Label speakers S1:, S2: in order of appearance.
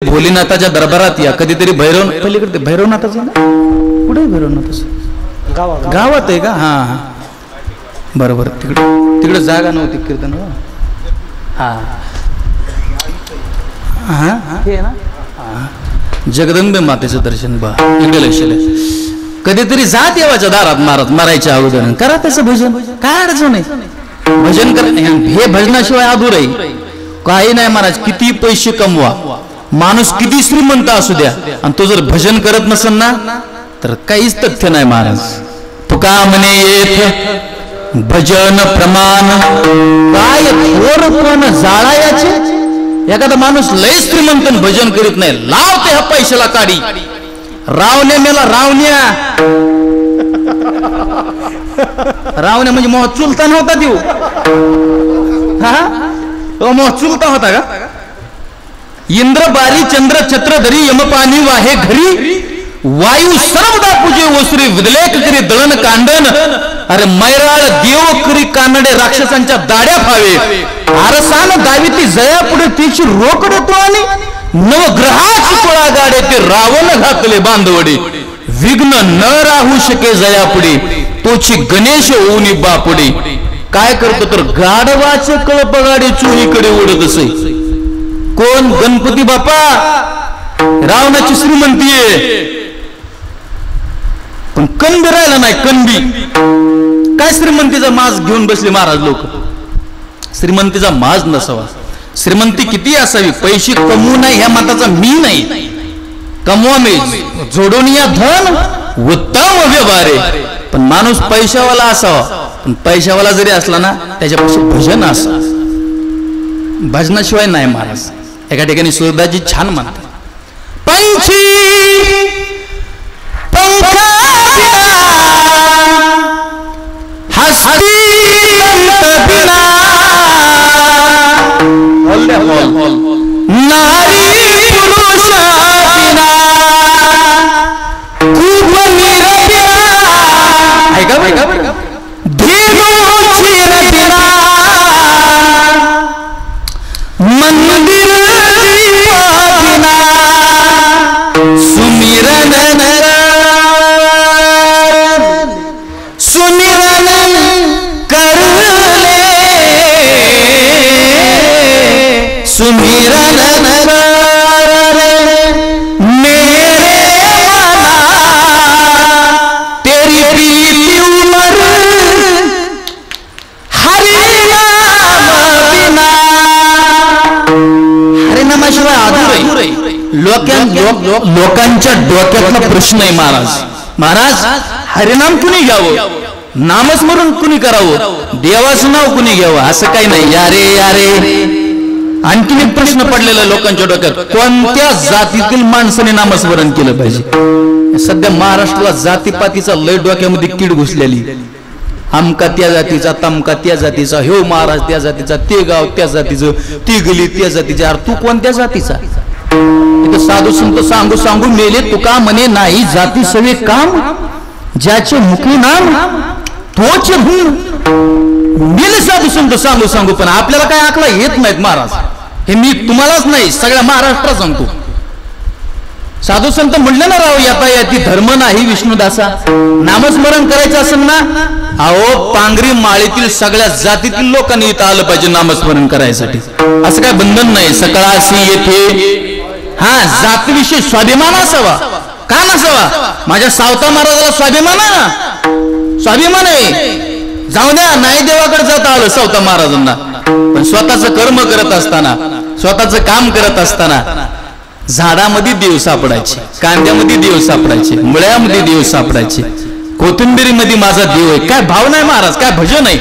S1: भोलेनाथाच्या दरबारात या, कधीतरी भैरव पलीकडे भैरवनाथाचं ना, कुठे भैरवनाथाचं गावात आहे का? हा हा बरोबर, तिकडे तिकडे जागा नव्हती कीर्तन. हा हा हे ना, जगदंबे मातेचं दर्शन बा कधीतरी जा देवाच्या दारात मारायच्या अगोदर करा त्याचं भजन, काय अडचण आहे. भजन कर, हे भजनाशिवाय अधूर आहे काही नाही. महाराज किती पैसे कमवा, माणूस किती श्रीमंत असू द्या, आणि तो जर भजन करत नसेल ना तर काहीच तथ्य नाही. महाराज तुका म्हणे येथ भजन प्रमाण काय थोर पण जाळायाचे. एखादा माणूस लय श्रीमंत भजन करीत नाही, लावते ह्या पैशाला काढी. रावण्या मेला रावण्या, रावण्या म्हणजे मोह चुलता नव्हता देऊ, हा मोह चुलता होता का? इंद्र बारी चंद्र छत्रधरी यमपानी वाहे घरी, वायू सर्वदा पूजे ओसरी विदलेख करी दळण कांडण. अरे मैराळ देव करी कानडे राक्षसांच्या दाड्या फावे. आरसान दाविती जया पुढे तिची रोकड तो आणि नवग्रहाची कोळा गाडे ते रावण घातले बांधवडे. विघ्न न राहू शके जया पुढे तोची गणेश ओनी बापुडे. काय करतो तर गाढवाचे कळप गाडी चोहीकडे उडत असे. कोण? गणपती बाप्पा. रावणाची श्रीमंती आहे पण कणबी राहिला नाही, कणबी. काय श्रीमंतीचा माज घेऊन बसले महाराज लोक. श्रीमंतीचा माज नसावा, श्रीमंती किती असावी. पैसे कमवू नाही ह्या मताचा मी नाही, कमवा मी जोडून या धन उत्तम व्यवहारे. पण माणूस पैशावाला असावा, पण पैशावाला जरी असला ना त्याच्यापाशी भजन असा, भजनाशिवाय नाही. महाराज एका ठिकाणी सुरदासजी छान म्हणतात, पंछी पंखा हस्ती बिना नारी पुरुष बिना खूप निरबिना ऐका धीरूची बिना मंदिर बिना सुमिरन सुमिरन करले सुमिरन मेरे मना तेरी प्रीति उमर हरि नाम बिना. हरि नामाशिवाय अधूर आहे. लोकांच्या डोक्यातला प्रश्न आहे महाराज हरिनाम कुणी घ्यावं, नामस्मरण कुणी करावं, देवाचं नाव कुणी घ्यावं असं काही नाही. यारे यारे आणखीन एक प्रश्न पडलेला लोकांच्या डोक्यात, कोणत्या जातीतील माणसाने नामस्मरण केलं पाहिजे. सध्या महाराष्ट्राला जातीपातीचा लय डोक्यामध्ये कीड घुसलेली. आमका त्या जातीचा, तमका त्या जातीचा, ह्यो महाराज त्या जातीचा, ते गाव त्या जातीचं, ती गली त्या जातीची. अरे तू कोणत्या जातीचा? साधू संत सांगू सांगू मेले तुका म्हणे नाही जाती सवे काम, ज्याचे मुखी नाम तोच मेले. साधू संत सांगू सांगू पण आपल्याला काय आकला येत नाहीत महाराज. हे मी तुम्हालाच नाही सगळ्या महाराष्ट्रात सांगतो. साधू संत म्हणले ना राव याता याती धर्म नाही विष्णुदासा. नामस्मरण करायचं असेल ना, अहो पांगरी माळीतील सगळ्या जातीतील लोकांनी इथं आलं पाहिजे नामस्मरण करायसाठी. असं काय बंधन नाही. सकाळाशी येथे हा जातीविषयी स्वाभिमान असावा, का नसावा. माझ्या सावता महाराजाला स्वाभिमान आहे, स्वाभिमान आहे. जाऊ द्या नाही देवाकडे जाता आलं सावता महाराजांना, पण स्वतःचं कर्म करत असताना, स्वतःचं काम करत असताना झाडामध्ये देव सापडायचे, कांद्यामध्ये देव सापडायचे, मुळ्यामध्ये देव सापडायचे, कोथिंबिरीमध्ये माझा देव आहे. काय भाव नाही महाराज, काय भजन आहे.